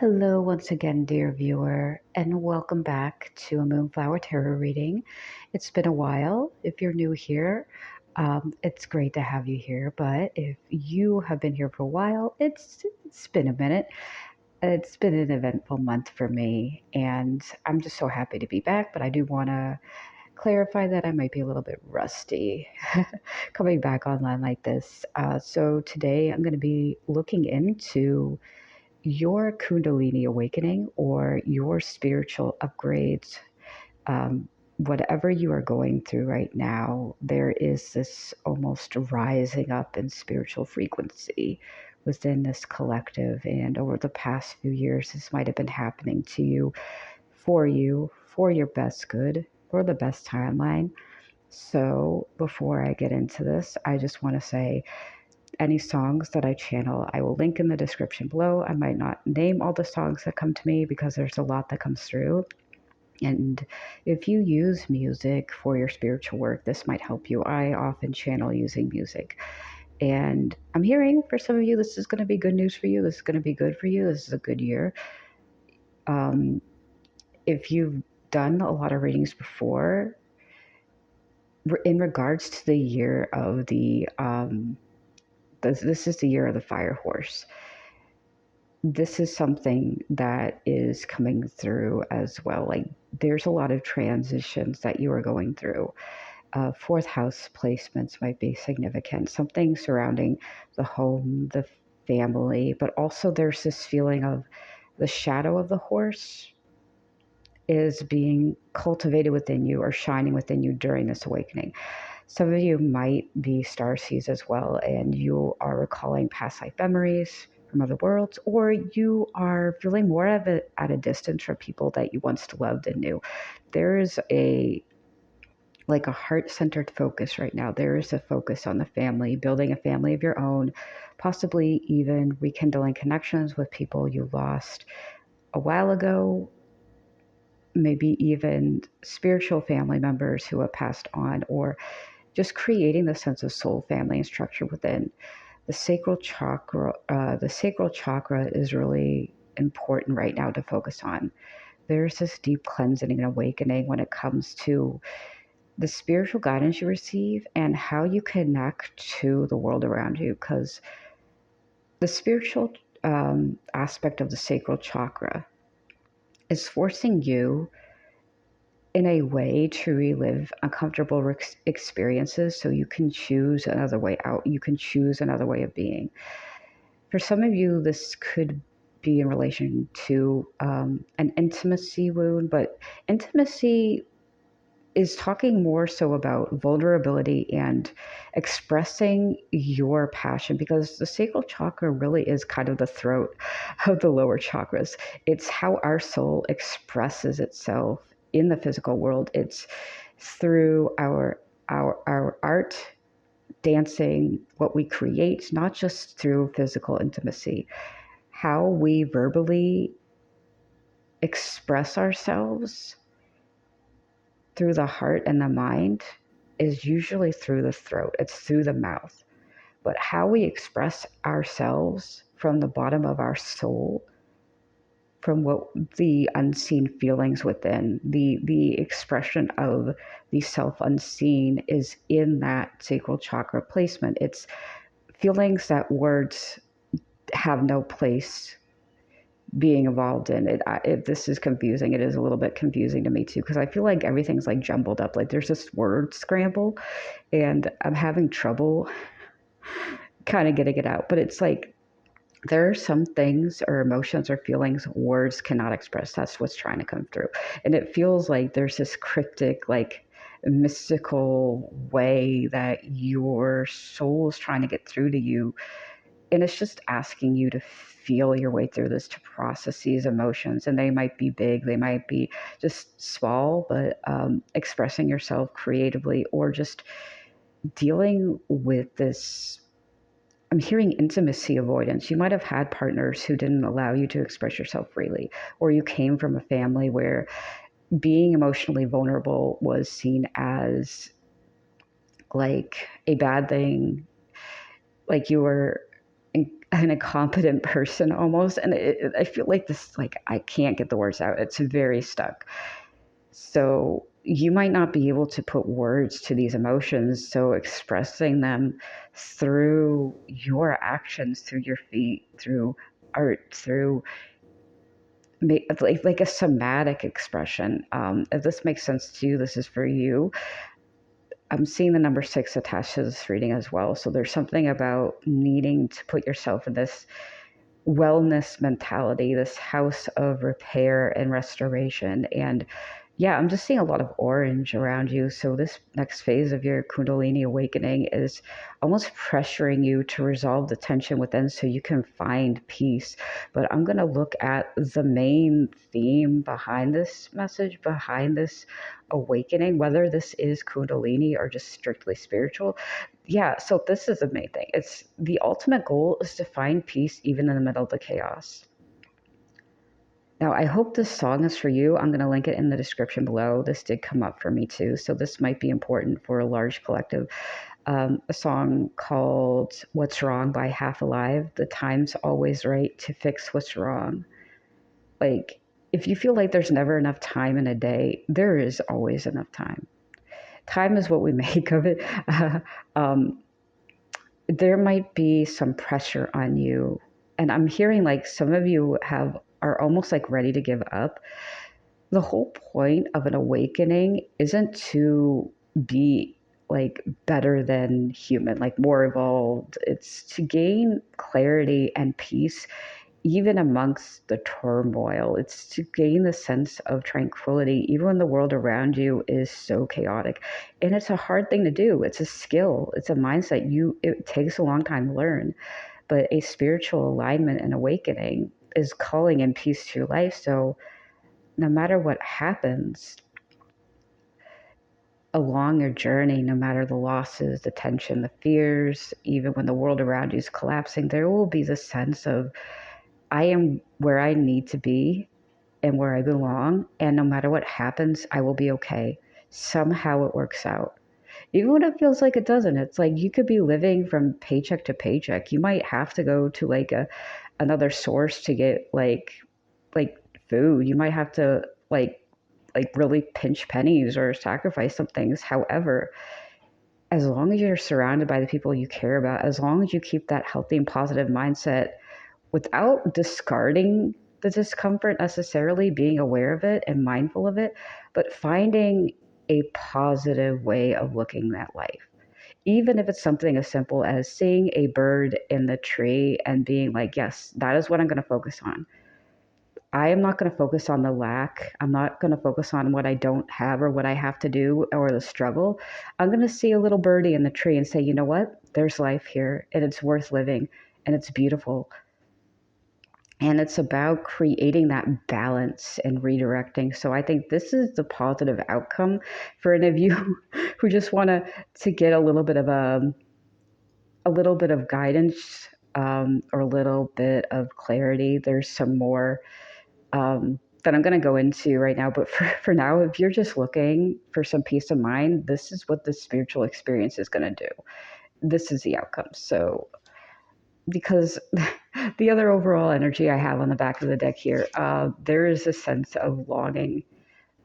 Hello, once again, dear viewer, and welcome back to a Moonflower Tarot reading. It's been a while. If you're new here, it's great to have you here. But if you have been here for a while, it's been a minute. It's been an eventful month for me, and I'm just so happy to be back. But I do want to clarify that I might be a little bit rusty coming back online like this. So today I'm going to be looking into your Kundalini awakening or your spiritual upgrades, whatever you are going through right now, there is this almost rising up in spiritual frequency within this collective. And over the past few years, this might have been happening to you, for your best good, for the best timeline. So before I get into this, I just want to say any songs that I channel, I will link in the description below. I might not name all the songs that come to me because there's a lot that comes through. And if you use music for your spiritual work, this might help you. I often channel using music. And I'm hearing for some of you, this is going to be good news for you. This is going to be good for you. This is a good year. If you've done a lot of readings before, in regards to the year of this is the year of the fire horse. This is something that is coming through as well. Like there's a lot of transitions that you are going through. Fourth house placements might be significant. Something surrounding the home, the family, but also there's this feeling of the shadow of the horse is being cultivated within you or shining within you during this awakening. Some of you might be starseeds as well, and you are recalling past life memories from other worlds, or you are feeling more of it at a distance from people that you once loved and knew. There is a heart-centered focus right now. There is a focus on the family, building a family of your own, possibly even rekindling connections with people you lost a while ago, maybe even spiritual family members who have passed on, or just creating the sense of soul, family, and structure within the sacral chakra. The sacral chakra is really important right now to focus on. There's this deep cleansing and awakening when it comes to the spiritual guidance you receive and how you connect to the world around you, because the spiritual aspect of the sacral chakra is forcing you in a way to relive uncomfortable experiences so you can choose another way out. You can choose another way of being. For some of you, this could be in relation to an intimacy wound, but intimacy is talking more so about vulnerability and expressing your passion, because the sacral chakra really is kind of the throat of the lower chakras. It's how our soul expresses itself in the physical world. It's through our art, dancing, what we create, not just through physical intimacy. How we verbally express ourselves through the heart and the mind is usually through the throat. It's through the mouth. But how we express ourselves from the bottom of our soul, from what the unseen feelings within, the expression of the self unseen is in that sacral chakra placement. It's feelings that words have no place being involved in it. If this is confusing, it is a little bit confusing to me too, because I feel like everything's like jumbled up. Like there's this word scramble, and I'm having trouble kind of getting it out. But it's like there are some things or emotions or feelings words cannot express. That's what's trying to come through, and it feels like there's this cryptic, like mystical way that your soul is trying to get through to you. And it's just asking you to feel your way through this, to process these emotions. And they might be big, they might be just small, but expressing yourself creatively, or just dealing with this. I'm hearing intimacy avoidance. You might have had partners who didn't allow you to express yourself freely, or you came from a family where being emotionally vulnerable was seen as like a bad thing, like you were an incompetent person almost. And I feel like this, like, I can't get the words out. It's very stuck. So you might not be able to put words to these emotions. So expressing them through your actions, through your feet, through art, through like a somatic expression. If this makes sense to you, this is for you. I'm seeing the number 6 attached to this reading as well. So there's something about needing to put yourself in this wellness mentality, this house of repair and restoration. And yeah, I'm just seeing a lot of orange around you. So this next phase of your Kundalini awakening is almost pressuring you to resolve the tension within so you can find peace. But I'm going to look at the main theme behind this message, behind this awakening, whether this is Kundalini or just strictly spiritual. Yeah, so this is the main thing. It's the ultimate goal is to find peace even in the middle of the chaos. Now, I hope this song is for you. I'm going to link it in the description below. This did come up for me too, so this might be important for a large collective. A song called What's Wrong by Half Alive. The time's always right to fix what's wrong. Like, if you feel like there's never enough time in a day, there is always enough time. Time is what we make of it. There might be some pressure on you. And I'm hearing like some of you are almost like ready to give up. The whole point of an awakening isn't to be like better than human, like more evolved. It's to gain clarity and peace even amongst the turmoil. It's to gain the sense of tranquility, even when the world around you is so chaotic. And it's a hard thing to do. It's a skill. It's a mindset. It takes a long time to learn. But a spiritual alignment and awakening is calling in peace to your life. So no matter what happens along your journey, no matter the losses, the tension, the fears, even when the world around you is collapsing, there will be this sense of, I am where I need to be and where I belong. And no matter what happens, I will be okay. Somehow it works out. Even when it feels like it doesn't, it's like you could be living from paycheck to paycheck. You might have to go to like another source to get like food. You might have to like really pinch pennies or sacrifice some things. However, as long as you're surrounded by the people you care about, as long as you keep that healthy and positive mindset without discarding the discomfort necessarily, being aware of it and mindful of it, but finding a positive way of looking at life. Even if it's something as simple as seeing a bird in the tree and being like, yes, that is what I'm going to focus on. I am not going to focus on the lack. I'm not going to focus on what I don't have or what I have to do or the struggle. I'm going to see a little birdie in the tree and say, you know what? There's life here and it's worth living and it's beautiful. And it's about creating that balance and redirecting. So I think this is the positive outcome for any of you who just want to get a little bit of guidance or a little bit of clarity. There's some more that I'm going to go into right now. But for now, if you're just looking for some peace of mind, this is what the spiritual experience is going to do. This is the outcome. So because the other overall energy I have on the back of the deck here, there is a sense of longing.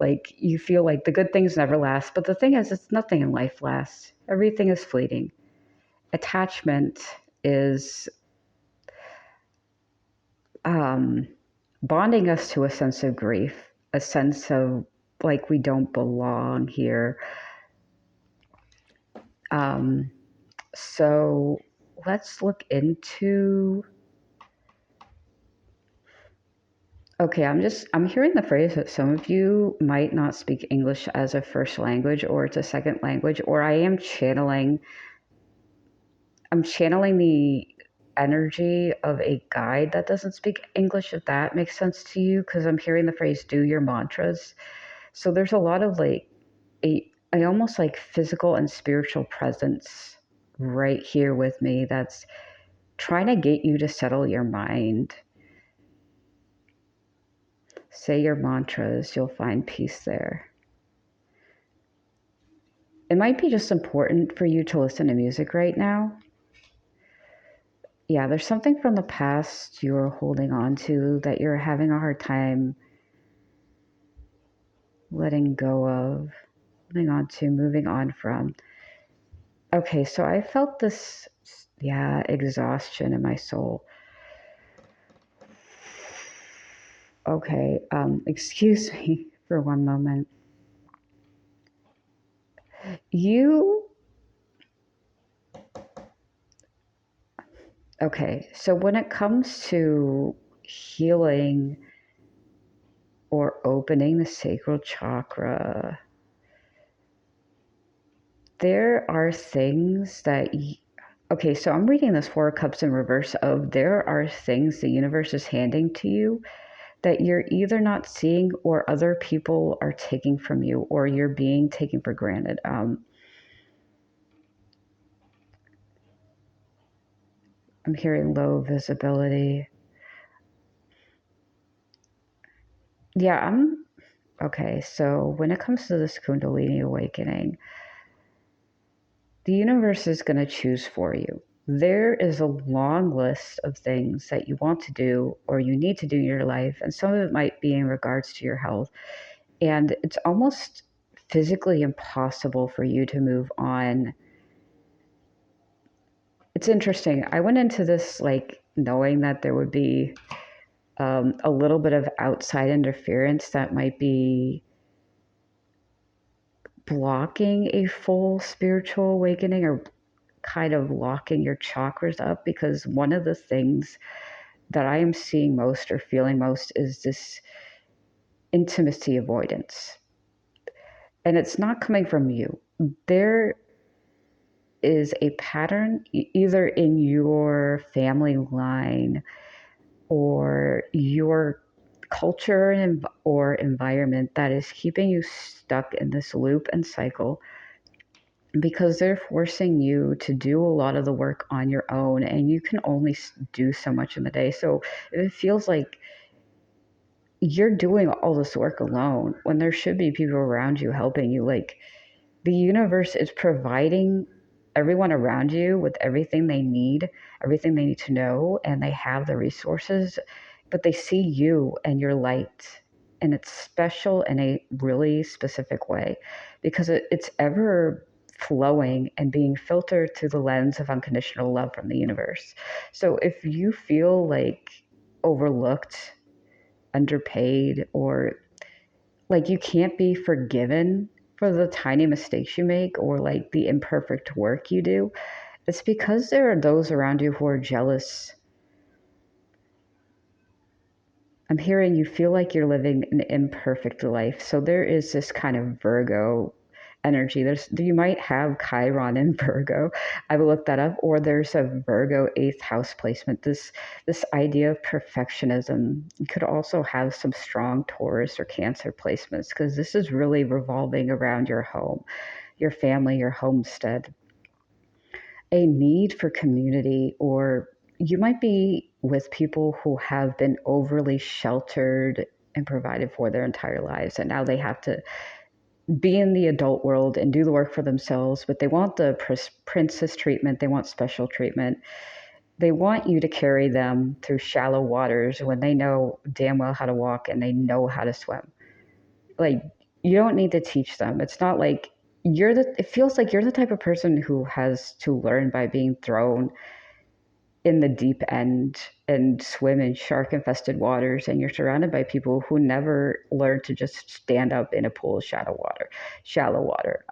Like you feel like the good things never last. But the thing is, it's nothing in life lasts. Everything is fleeting. Attachment is bonding us to a sense of grief, a sense of like we don't belong here. So let's look into. Okay, I'm hearing the phrase that some of you might not speak English as a first language or it's a second language, or I'm channeling the energy of a guide that doesn't speak English, if that makes sense to you, because I'm hearing the phrase do your mantras. So there's a lot of like a almost like physical and spiritual presence right here with me that's trying to get you to settle your mind. Say your mantras, you'll find peace there. It might be just important for you to listen to music right now. Yeah, there's something from the past you're holding on to that you're having a hard time letting go of, holding on to, moving on from. Okay, so I felt this, yeah, exhaustion in my soul. Okay, excuse me for one moment. You, okay, so when it comes to healing or opening the sacral chakra, there are things that, okay, so I'm reading this Four of Cups in reverse of there are things the universe is handing to you that you're either not seeing or other people are taking from you or you're being taken for granted. I'm hearing low visibility. Yeah, okay. So when it comes to this Kundalini awakening, the universe is going to choose for you. There is a long list of things that you want to do or you need to do in your life, and some of it might be in regards to your health. And it's almost physically impossible for you to move on. It's interesting. I went into this like knowing that there would be a little bit of outside interference that might be blocking a full spiritual awakening or kind of locking your chakras up, because one of the things that I am seeing most or feeling most is this intimacy avoidance. And it's not coming from you. There is a pattern either in your family line or your culture or environment that is keeping you stuck in this loop and cycle, because they're forcing you to do a lot of the work on your own and you can only do so much in the day. So it feels like you're doing all this work alone when there should be people around you helping you. Like, the universe is providing everyone around you with everything they need to know, and they have the resources, but they see you and your light, and it's special in a really specific way because it's ever flowing and being filtered through the lens of unconditional love from the universe. So if you feel like overlooked, underpaid, or like you can't be forgiven for the tiny mistakes you make or like the imperfect work you do, it's because there are those around you who are jealous. I'm hearing you feel like you're living an imperfect life. So there is this kind of Virgo energy. You might have Chiron in Virgo. I will look that up. Or there's a Virgo eighth house placement. This idea of perfectionism. You could also have some strong Taurus or Cancer placements because this is really revolving around your home, your family, your homestead. A need for community, or you might be with people who have been overly sheltered and provided for their entire lives, and now they have to be in the adult world and do the work for themselves, but they want the princess treatment, they want special treatment. They want you to carry them through shallow waters when they know damn well how to walk and they know how to swim. Like, you don't need to teach them. It's not like it feels like you're the type of person who has to learn by being thrown in the deep end and swim in shark infested waters, and you're surrounded by people who never learned to just stand up in a pool of shallow water.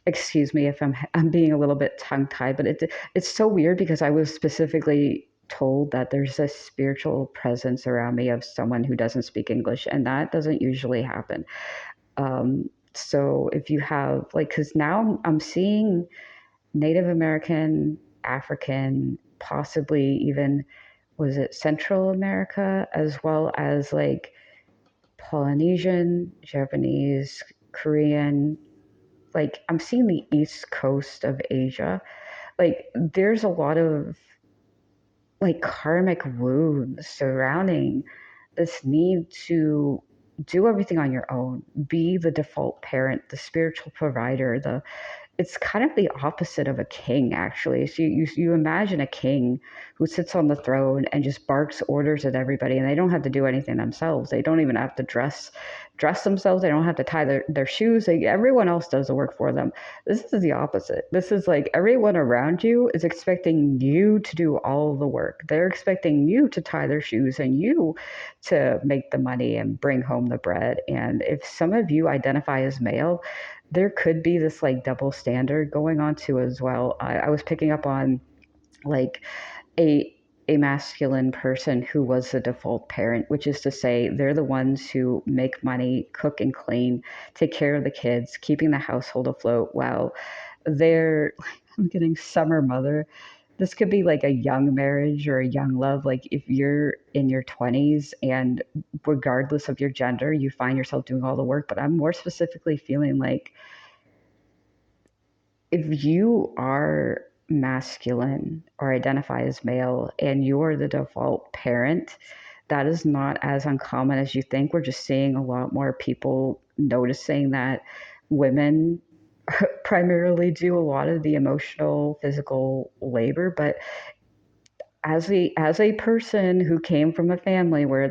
Excuse me if I'm being a little bit tongue tied, but it's so weird because I was specifically told that there's a spiritual presence around me of someone who doesn't speak English, and that doesn't usually happen. So if you have like, because now I'm seeing Native American, African, possibly even, was it Central America, as well as like Polynesian, Japanese, Korean. Like, I'm seeing the East Coast of Asia. Like, there's a lot of like karmic wounds surrounding this need to do everything on your own, be the default parent, the spiritual provider, it's kind of the opposite of a king, actually. So you imagine a king who sits on the throne and just barks orders at everybody, and they don't have to do anything themselves. They don't even have to dress themselves. They don't have to tie their shoes. Everyone else does the work for them. This is the opposite. This is like everyone around you is expecting you to do all the work. They're expecting you to tie their shoes and you to make the money and bring home the bread. And if some of you identify as male, there could be this like double standard going on too as well. I was picking up on like a a masculine person who was the default parent, which is to say they're the ones who make money, cook and clean, take care of the kids, keeping the household afloat while they're I'm getting summer mother. This could be like a young marriage or a young love. Like if you're in your 20s and regardless of your gender, you find yourself doing all the work. But I'm more specifically feeling like if you are masculine or identify as male and you're the default parent, that is not as uncommon as you think. We're just seeing a lot more people noticing that women primarily do a lot of the emotional, physical labor. But as a person who came from a family where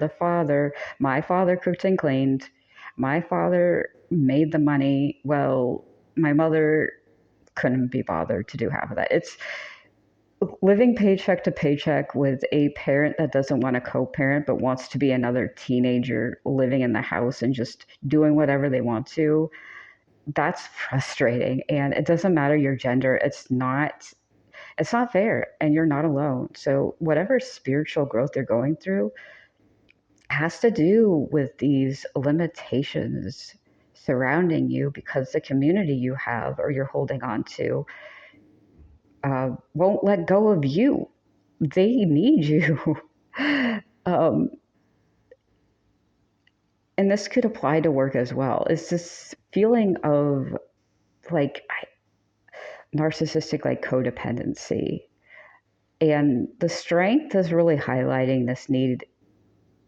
my father cooked and cleaned, my father made the money, well, my mother couldn't be bothered to do half of that. It's living paycheck to paycheck with a parent that doesn't want to co-parent but wants to be another teenager living in the house and just doing whatever they want to. That's frustrating, and it doesn't matter your gender. It's not fair, and you're not alone. So whatever spiritual growth you're going through has to do with these limitations surrounding you because the community you have or you're holding on to won't let go of you. They need you. um, and this could apply to work as well. It's this feeling of like narcissistic, like codependency. And the strength is really highlighting this need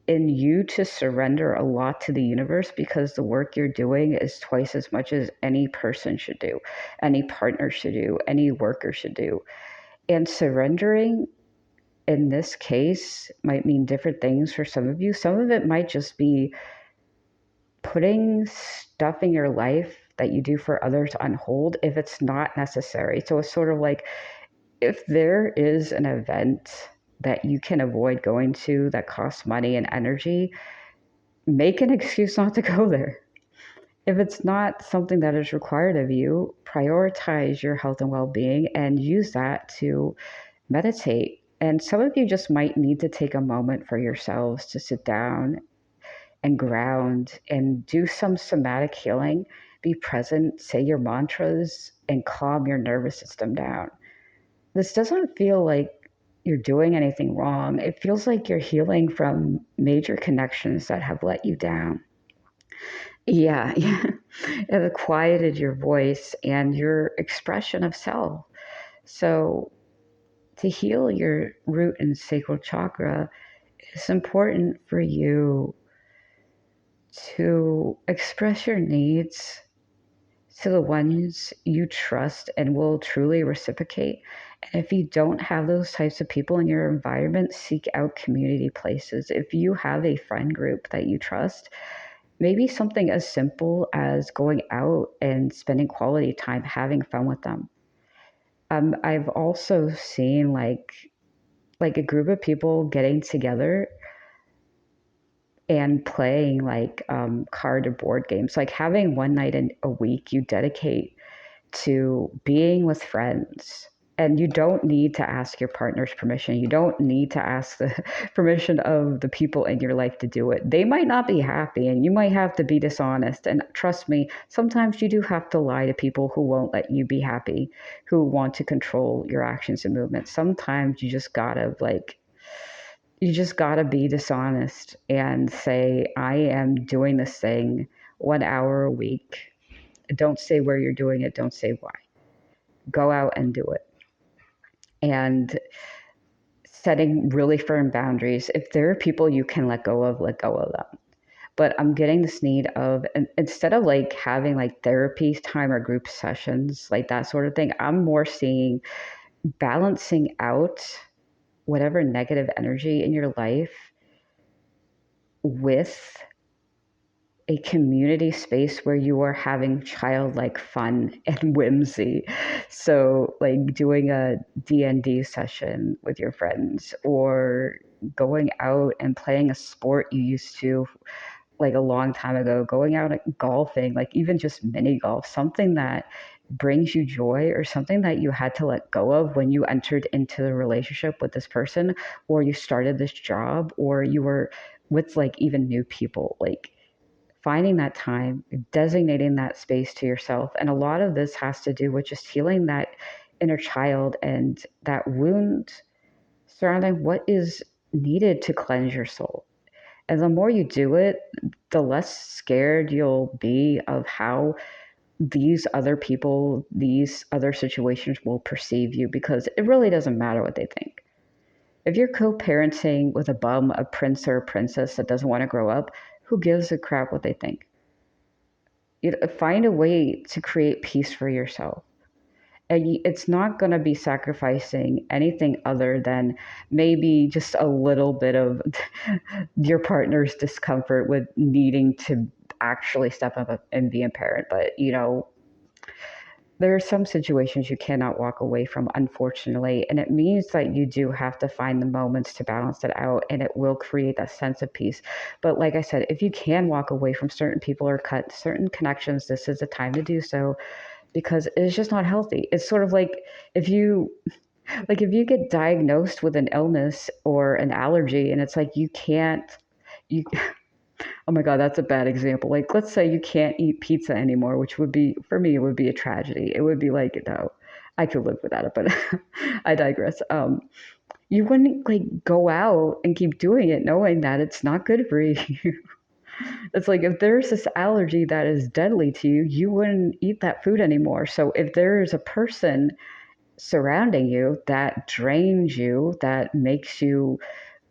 in you to surrender a lot to the universe because the work you're doing is twice as much as any person should do, any partner should do, any worker should do. And surrendering in this case might mean different things for some of you. Some of it might just be putting stuff in your life that you do for others on hold if it's not necessary. So it's sort of like if there is an event that you can avoid going to that costs money and energy, make an excuse not to go there. If it's not something that is required of you, prioritize your health and well being and use that to meditate. And some of you just might need to take a moment for yourselves to sit down and ground and do some somatic healing. Be present, say your mantras, and calm your nervous system down. This doesn't feel like you're doing anything wrong. It feels like you're healing from major connections that have let you down. Yeah, yeah. It have quieted your voice and your expression of self. So, to heal your root and sacral chakra, it's important for you to express your needs to the ones you trust and will truly reciprocate. And if you don't have those types of people in your environment, seek out community places. If you have a friend group that you trust, maybe something as simple as going out and spending quality time, having fun with them. I've also seen like a group of people getting together and playing like card or board games, like having one night in a week you dedicate to being with friends. And you don't need to ask your partner's permission. You don't need to ask the permission of the people in your life to do it. They might not be happy and you might have to be dishonest. And trust me, sometimes you do have to lie to people who won't let you be happy, who want to control your actions and movements. Sometimes you just gotta be dishonest and say, I am doing this thing 1 hour a week. Don't say where you're doing it. Don't say why. Go out and do it. And setting really firm boundaries. If there are people you can let go of them. But I'm getting this need of, instead of like having like therapy time or group sessions, like that sort of thing, I'm more seeing balancing out whatever negative energy in your life with a community space where you are having childlike fun and whimsy. So like doing a D&D session with your friends, or going out and playing a sport you used to like a long time ago, going out and golfing, like even just mini golf, something that brings you joy, or something that you had to let go of when you entered into the relationship with this person, or you started this job, or you were with like even new people. Like finding that time, designating that space to yourself. And a lot of this has to do with just healing that inner child and that wound surrounding what is needed to cleanse your soul. And the more you do it, the less scared you'll be of how these other people, these other situations will perceive you, because it really doesn't matter what they think. If you're co parenting with a bum, a prince or a princess that doesn't want to grow up, who gives a crap what they think? You know, find a way to create peace for yourself. And it's not going to be sacrificing anything other than maybe just a little bit of your partner's discomfort with needing to actually step up and be a parent. But, you know, there are some situations you cannot walk away from, unfortunately. And it means that you do have to find the moments to balance it out, and it will create that sense of peace. But like I said, if you can walk away from certain people or cut certain connections, this is the time to do so, because it's just not healthy. It's sort of like if you if you get diagnosed with an illness or an allergy, and it's like you can't you oh my god, that's a bad example. Like let's say you can't eat pizza anymore, which would be, for me, it would be a tragedy. It would be like, no, I could live without it, but I digress. You wouldn't like go out and keep doing it knowing that it's not good for you. It's like if there's this allergy that is deadly to you, you wouldn't eat that food anymore. So if there's a person surrounding you that drains you, that makes you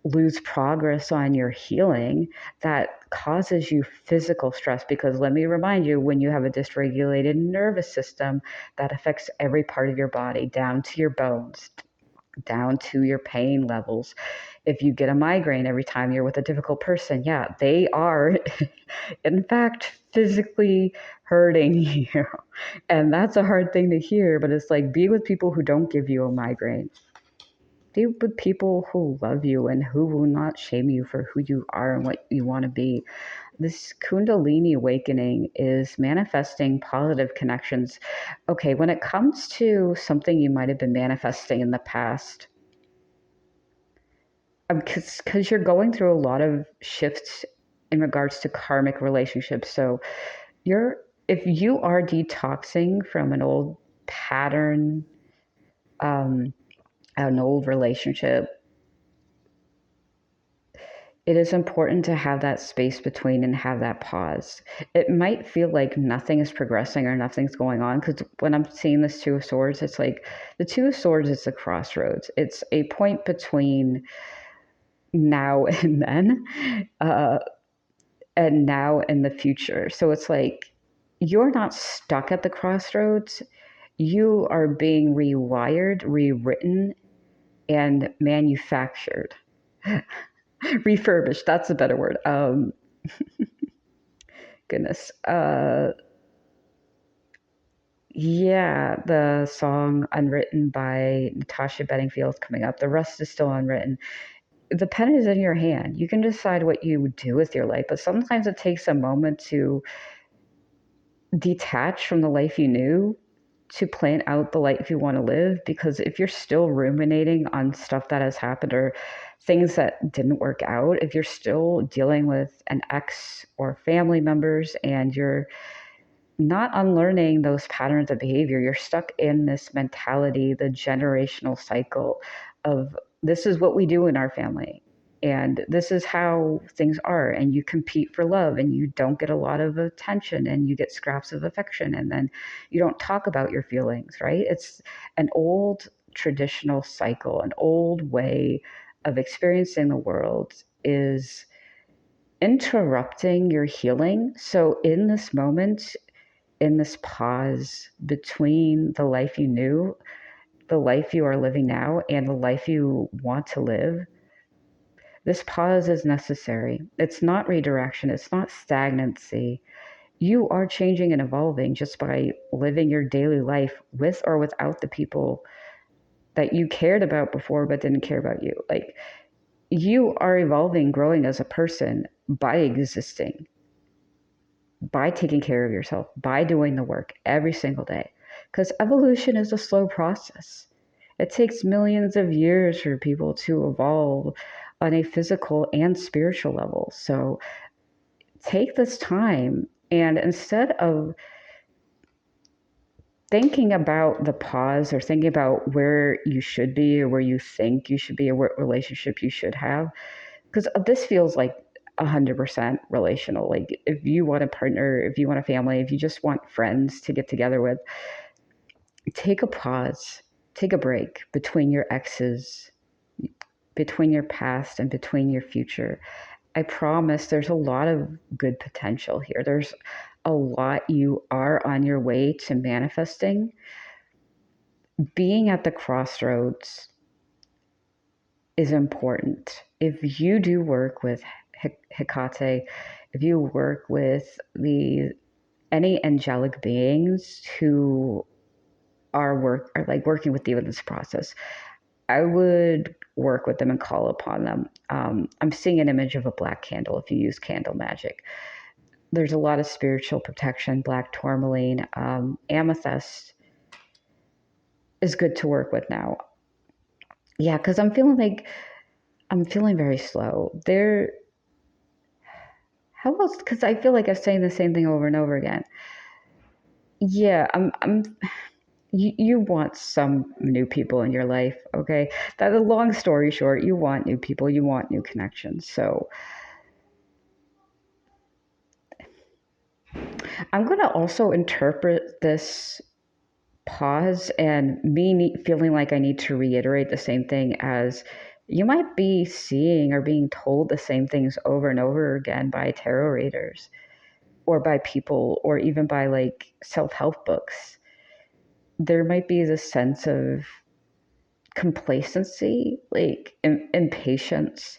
lose progress on your healing, that causes you physical stress, because let me remind you, when you have a dysregulated nervous system, that affects every part of your body, down to your bones, down to your pain levels. If you get a migraine every time you're with a difficult person, yeah, they are in fact physically hurting you. And that's a hard thing to hear, but it's like, be with people who don't give you a migraine. Be with people who love you and who will not shame you for who you are and what you want to be. This Kundalini awakening is manifesting positive connections. Okay, when it comes to something you might have been manifesting in the past, because you're going through a lot of shifts in regards to karmic relationships. So you're if you are detoxing from an old pattern, an old relationship, it is important to have that space between and have that pause. It might feel like nothing is progressing or nothing's going on, because when I'm seeing this Two of Swords, it's like the Two of Swords is the crossroads. It's a point between now and then, uh, and now and the future. So it's like you're not stuck at the crossroads. You are being rewired, rewritten, and manufactured. Refurbished, that's a better word. Goodness. Yeah, the song Unwritten by Natasha Bedingfield is coming up. The rest is still unwritten. The pen is in your hand. You can decide what you would do with your life, but sometimes it takes a moment to detach from the life you knew to plan out the life you want to live. Because if you're still ruminating on stuff that has happened or things that didn't work out, if you're still dealing with an ex or family members and you're not unlearning those patterns of behavior, you're stuck in this mentality, the generational cycle of this is what we do in our family. And this is how things are. And you compete for love and you don't get a lot of attention and you get scraps of affection. And then you don't talk about your feelings, right? It's an old traditional cycle, an old way of experiencing the world is interrupting your healing. So in this moment, in this pause between the life you knew, the life you are living now, and the life you want to live, this pause is necessary. It's not redirection. It's not stagnancy. You are changing and evolving just by living your daily life with or without the people that you cared about before but didn't care about you. Like, you are evolving, growing as a person by existing, by taking care of yourself, by doing the work every single day. Because evolution is a slow process. It takes millions of years for people to evolve on a physical and spiritual level. So take this time, and instead of thinking about the pause or thinking about where you should be or where you think you should be or what relationship you should have, because this feels like 100% relational. Like, if you want a partner, if you want a family, if you just want friends to get together with, take a pause, take a break between your exes, between your past and between your future. I promise there's a lot of good potential here. There's a lot you are on your way to manifesting. Being at the crossroads is important. If you do work with Hecate, if you work with any angelic beings who are working with you in this process, I would work with them and call upon them. I'm seeing an image of a black candle if you use candle magic. There's a lot of spiritual protection. Black tourmaline, amethyst is good to work with now. Yeah, because I'm feeling very slow. How else? Because I feel like I'm saying the same thing over and over again. Yeah, you want some new people in your life, okay? That's a long story short. You want new people, you want new connections. So I'm going to also interpret this pause and me feeling like I need to reiterate the same thing as you might be seeing or being told the same things over and over again by tarot readers or by people or even by like self-help books. There might be this sense of complacency, like impatience,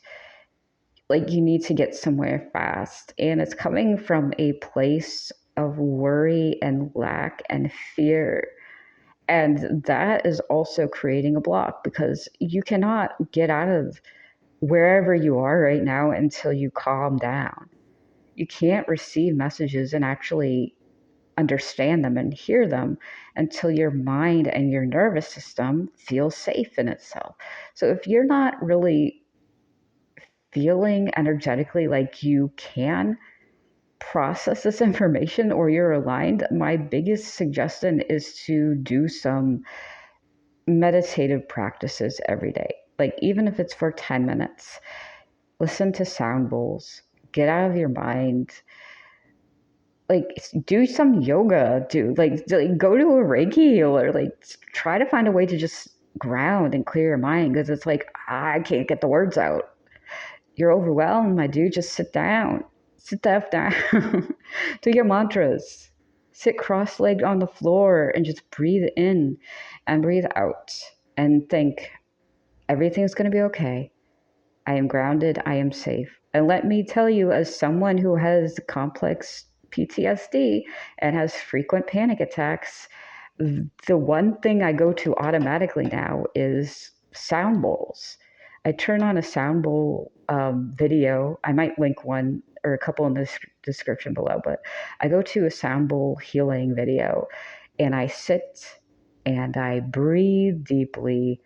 like you need to get somewhere fast. And it's coming from a place of worry and lack and fear. And that is also creating a block because you cannot get out of wherever you are right now until you calm down. You can't receive messages and actually understand them and hear them until your mind and your nervous system feel safe in itself. So if you're not really feeling energetically like you can process this information or you're aligned, my biggest suggestion is to do some meditative practices every day. Like, even if it's for 10 minutes, listen to sound bowls, get out of your mind, like do some yoga, go to a Reiki healer, like try to find a way to just ground and clear your mind, because it's like, I can't get the words out. You're overwhelmed, my dude. Just sit down. Sit the F down. Do your mantras. Sit cross-legged on the floor and just breathe in and breathe out and think everything's going to be okay. I am grounded. I am safe. And let me tell you, as someone who has complex PTSD and has frequent panic attacks, the one thing I go to automatically now is sound bowls. I turn on a sound bowl video. I might link one or a couple in the description below, but I go to a sound bowl healing video and I sit and I breathe deeply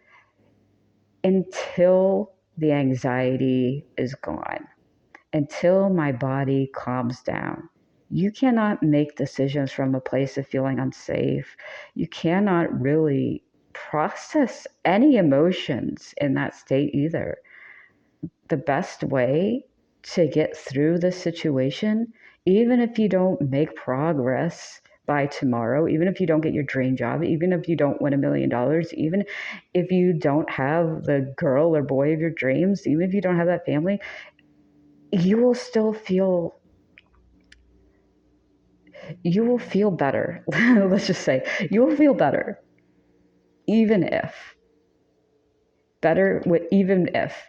until the anxiety is gone, until my body calms down. You cannot make decisions from a place of feeling unsafe. You cannot really process any emotions in that state either. The best way to get through this situation, even if you don't make progress by tomorrow, even if you don't get your dream job, even if you don't win $1 million, even if you don't have the girl or boy of your dreams, even if you don't have that family, you will still feel better. Let's just say you will feel better, even if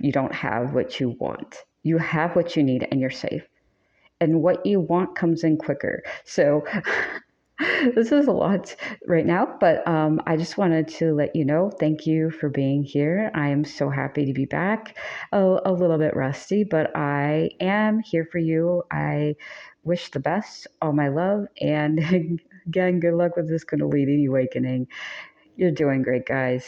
you don't have what you want. You have what you need and you're safe. And what you want comes in quicker. So this is a lot right now, but I just wanted to let you know, thank you for being here. I am so happy to be back. A little bit rusty, but I am here for you. I wish the best, all my love, and again, good luck with this Kundalini awakening. You're doing great, guys.